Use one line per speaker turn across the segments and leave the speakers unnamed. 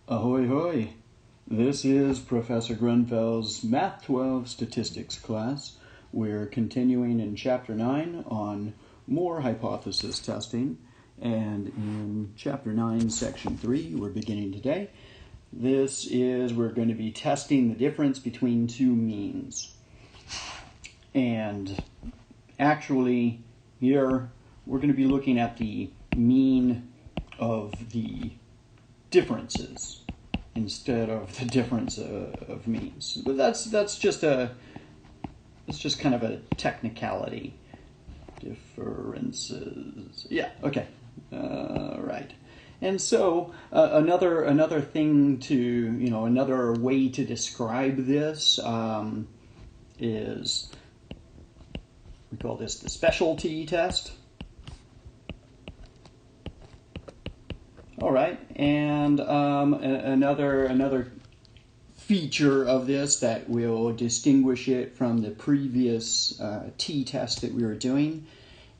Ahoy hoy! This is Professor Grunfeld's Math 12 Statistics class. We're continuing in Chapter 9 on more hypothesis testing. And in Chapter 9, Section 3, we're beginning today. We're going to be testing the difference between two means. And actually, here, we're going to be looking at the mean of the differences instead of the difference of means. But that's just kind of a technicality. Differences. Yeah. Okay. Right. And so another thing to another way to describe this is we call this the specialty test. All right, and another feature of this that will distinguish it from the previous t-test that we were doing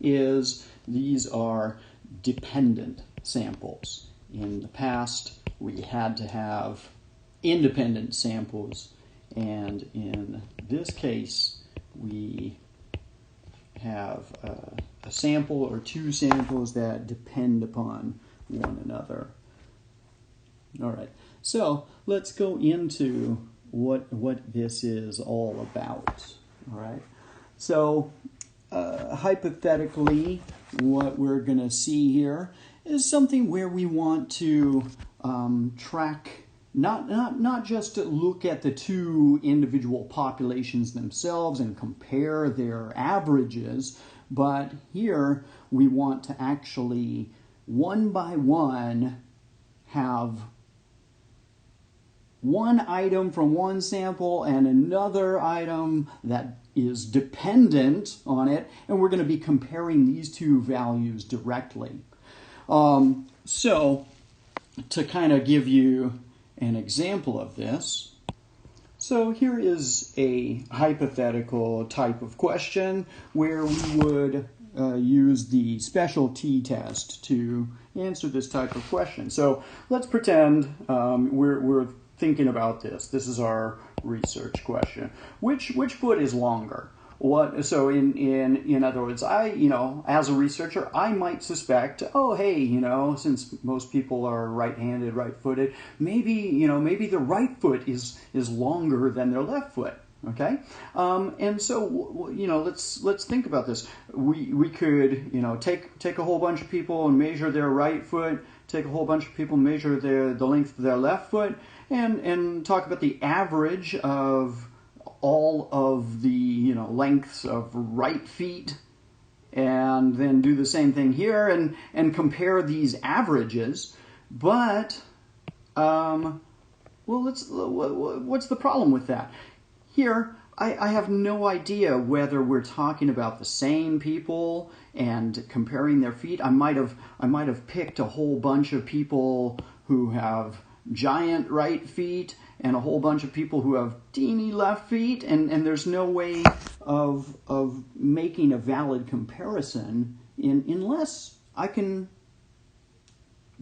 is these are dependent samples. In the past, we had to have independent samples, and in this case, we have a sample or two samples that depend upon one another. All right, so let's go into what this is all about. All right, so hypothetically, what we're going to see here is something where we want to track, not just to look at the two individual populations themselves and compare their averages, but here we want to actually one by one have one item from one sample and another item that is dependent on it, and we're going to be comparing these two values directly. So to kind of give you an example of this, so here is a hypothetical type of question where we would use the special t-test to answer this type of question. So let's pretend we're thinking about this. This is our research question. Which foot is longer? So in other words, as a researcher, I might suspect, since most people are right-handed, right-footed, maybe the right foot is longer than their left foot. Okay, and so let's think about this. We could take a whole bunch of people and measure their right foot, take a whole bunch of people and measure the length of their left foot, and talk about the average of all of the lengths of right feet, and then do the same thing here and compare these averages. But what's the problem with that? Here, I have no idea whether we're talking about the same people and comparing their feet. I might have picked a whole bunch of people who have giant right feet and a whole bunch of people who have teeny left feet, and there's no way of making a valid comparison unless I can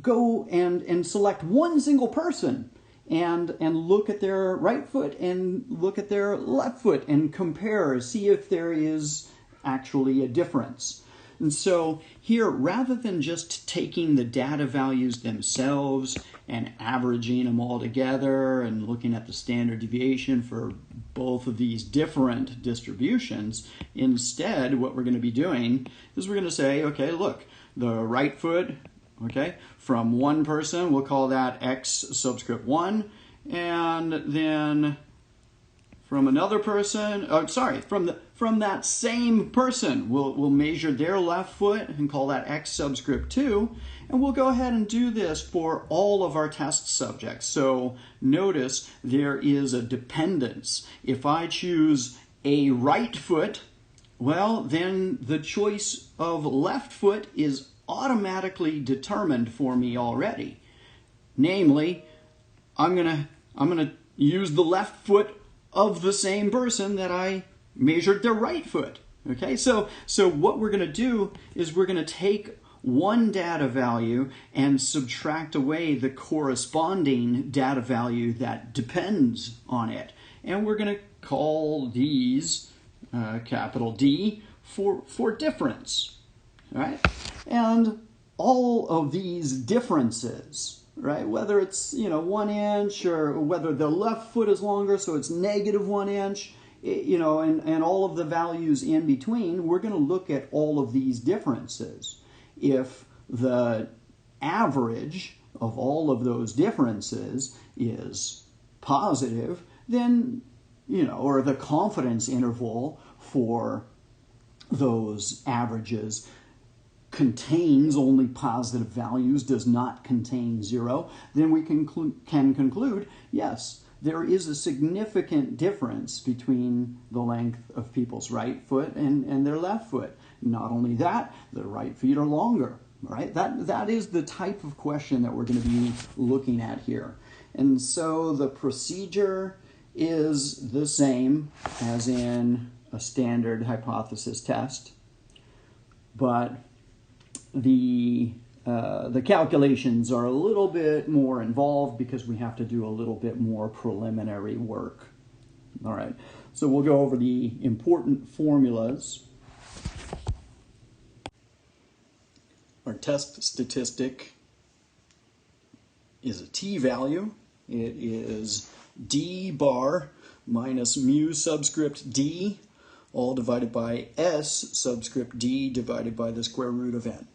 go and select one single person and look at their right foot and look at their left foot and compare, see if there is actually a difference. And so here, rather than just taking the data values themselves and averaging them all together and looking at the standard deviation for both of these different distributions, instead what we're going to be doing is we're going to say, okay, look, the right foot, okay, from one person, we'll call that X subscript 1, and then from another person, from that same person, we'll measure their left foot and call that X subscript 2, and we'll go ahead and do this for all of our test subjects. So notice there is a dependence. If I choose a right foot, well, then the choice of left foot is automatically determined for me already. Namely, I'm gonna use the left foot of the same person that I measured their right foot. Okay, so what we're going to do is we're going to take one data value and subtract away the corresponding data value that depends on it. And we're going to call these capital D for difference, right? And all of these differences, right, whether it's 1 inch or whether the left foot is longer, so it's -1 inch, and all of the values in between, we're going to look at all of these differences. If the average of all of those differences is positive, then, or the confidence interval for those averages contains only positive values, does not contain 0, then we can conclude, yes, there is a significant difference between the length of people's right foot and their left foot. Not only that, the right feet are longer, right? That is the type of question that we're going to be looking at here. And so the procedure is the same as in a standard hypothesis test, but the calculations are a little bit more involved because we have to do a little bit more preliminary work. All right, so we'll go over the important formulas. Our test statistic is a t-value. It is d bar minus mu subscript d, all divided by s subscript d divided by the square root of n.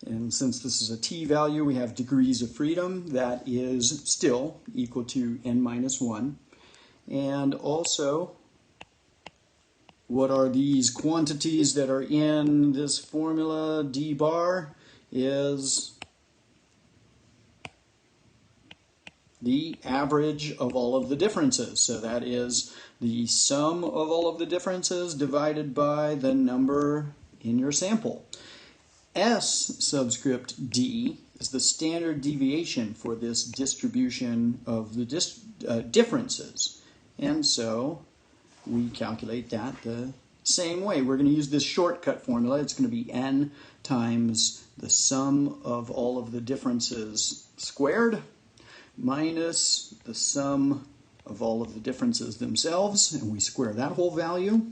And since this is a t-value, we have degrees of freedom. That is still equal to n minus 1. And also, what are these quantities that are in this formula? D bar is the average of all of the differences. So that is the sum of all of the differences divided by the number in your sample. S subscript d is the standard deviation for this distribution of the differences. And so we calculate that the same way. We're going to use this shortcut formula. It's going to be n times the sum of all of the differences squared minus the sum of all of the differences themselves, and we square that whole value,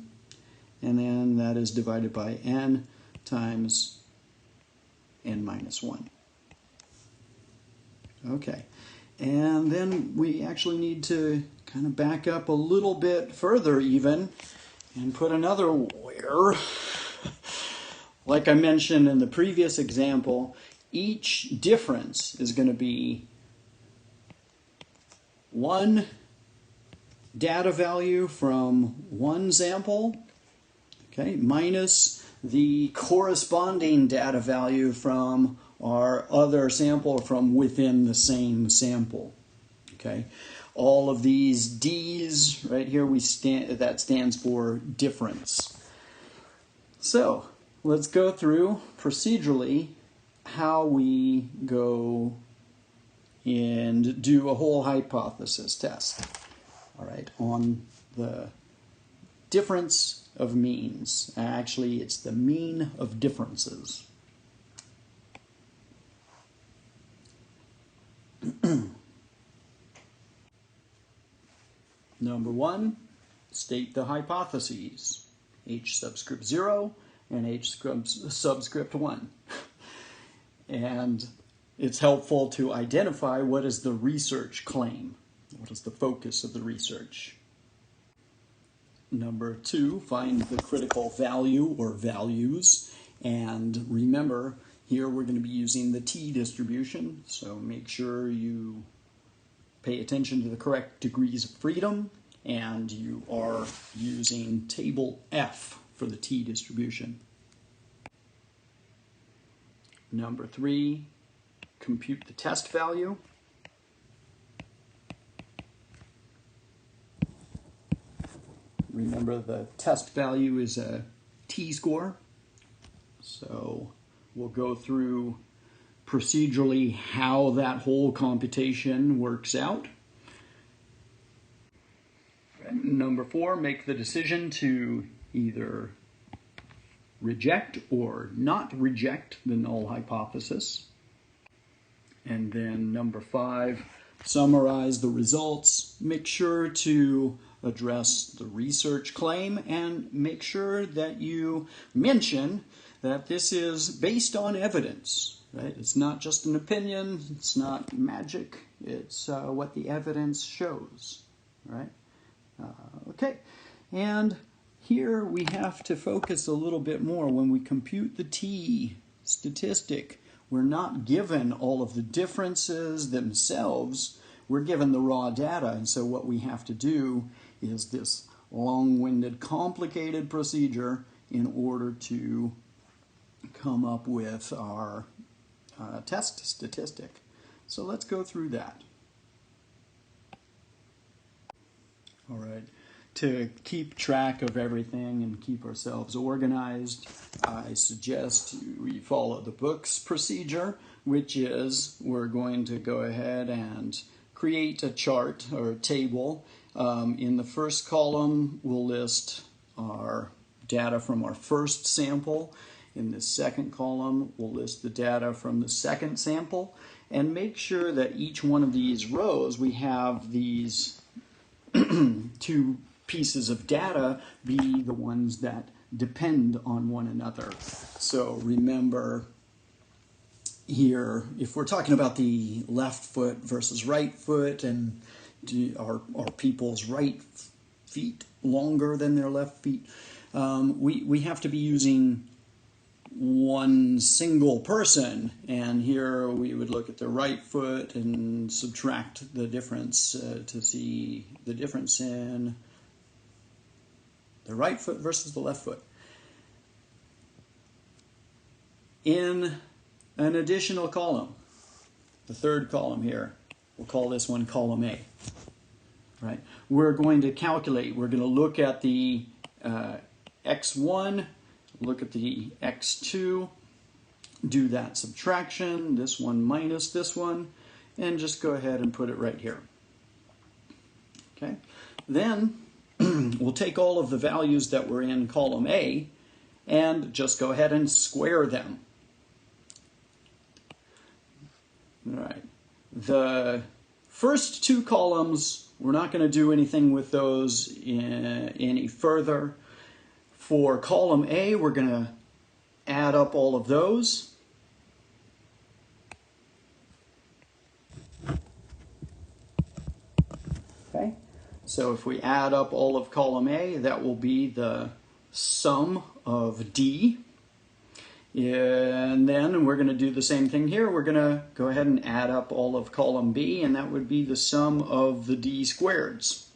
and then that is divided by n times n minus 1. Okay, and then we actually need to kind of back up a little bit further even and put another where. Like I mentioned in the previous example, each difference is going to be one data value from one sample, okay, minus the corresponding data value from our other sample from within the same sample. Okay, all of these D's right here, that stands for difference. So let's go through procedurally how we go and do a whole hypothesis test. All right, on the difference of means. Actually, it's the mean of differences. Number 1, state the hypotheses. H subscript 0 and H subscript 1. And it's helpful to identify what is the research claim. What is the focus of the research? Number 2, find the critical value or values. And remember, here we're going to be using the t-distribution, so make sure you pay attention to the correct degrees of freedom, and you are using table F for the t-distribution. Number 3, compute the test value. Remember, the test value is a t-score, so we'll go through procedurally how that whole computation works out. Number 4, make the decision to either reject or not reject the null hypothesis. And then number 5, summarize the results. Make sure to address the research claim and make sure that you mention that this is based on evidence. Right? It's not just an opinion, it's not magic, it's what the evidence shows. Right? Okay, and here we have to focus a little bit more. When we compute the t statistic, we're not given all of the differences themselves, we're given the raw data, and so what we have to do is this long-winded, complicated procedure in order to come up with our test statistic. So let's go through that. All right. To keep track of everything and keep ourselves organized, I suggest we follow the book's procedure, which is we're going to go ahead and create a chart or a table. In the first column, we'll list our data from our first sample. In the second column, we'll list the data from the second sample, and make sure that each one of these rows, we have these two pieces of data be the ones that depend on one another. So remember here, if we're talking about the left foot versus right foot, and are people's right feet longer than their left feet, we have to be using one single person, and here we would look at the right foot and subtract the difference to see the difference in the right foot versus the left foot. In an additional column, the third column here, we'll call this one column A. Right? We're going to calculate, we're going to look at the x1, look at the x2, do that subtraction, this one minus this one, and just go ahead and put it right here. Okay? Then we'll take all of the values that were in column A and just go ahead and square them. All right. The first two columns, we're not going to do anything with those any further. For column A, we're going to add up all of those. Okay, so if we add up all of column A, that will be the sum of D. And then we're going to do the same thing here. We're going to go ahead and add up all of column B, and that would be the sum of the D squareds.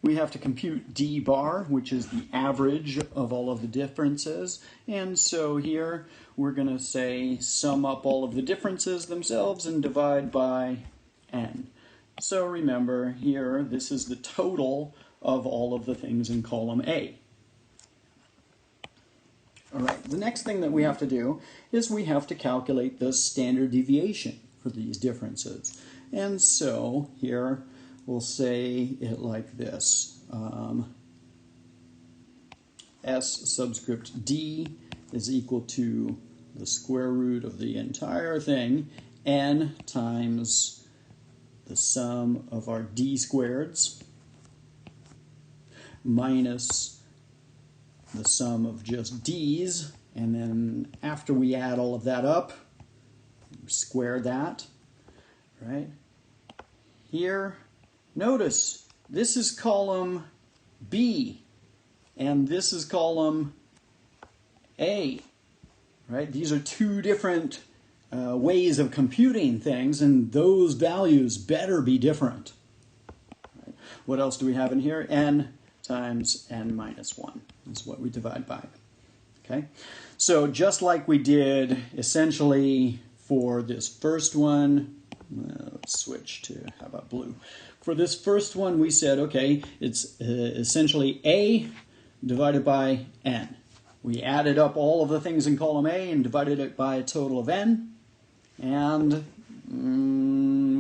We have to compute D bar, which is the average of all of the differences. And so here we're going to say sum up all of the differences themselves and divide by n. So remember here, this is the total of all of the things in column A. All right, the next thing that we have to do is we have to calculate the standard deviation for these differences. And so here we'll say it like this. S subscript D is equal to the square root of the entire thing, n times the sum of our D squareds minus the sum of just D's, and then after we add all of that up, square that, right? Here, notice this is column B and this is column A, right? These are two different ways of computing things, and those values better be different. Right? What else do we have in here? N times n minus 1 is what we divide by. Okay, so just like we did essentially for this first one, let's switch to, how about blue? For this first one, we said, okay, it's essentially A divided by n. We added up all of the things in column A and divided it by a total of n. And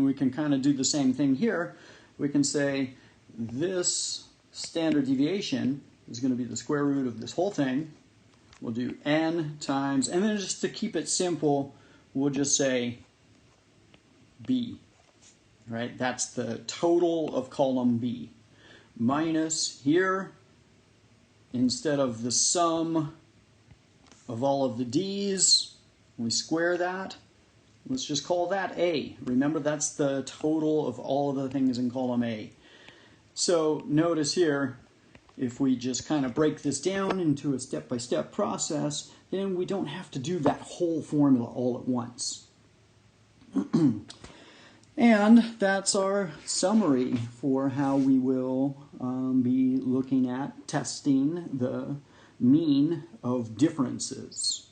we can kind of do the same thing here. We can say this standard deviation is going to be the square root of this whole thing. We'll do n times, and then just to keep it simple, we'll just say b, right? That's the total of column B. Minus here, instead of the sum of all of the d's, we square that. Let's just call that A. Remember, that's the total of all of the things in column A. So notice here, if we just kind of break this down into a step-by-step process, then we don't have to do that whole formula all at once. And that's our summary for how we will be looking at testing the mean of differences.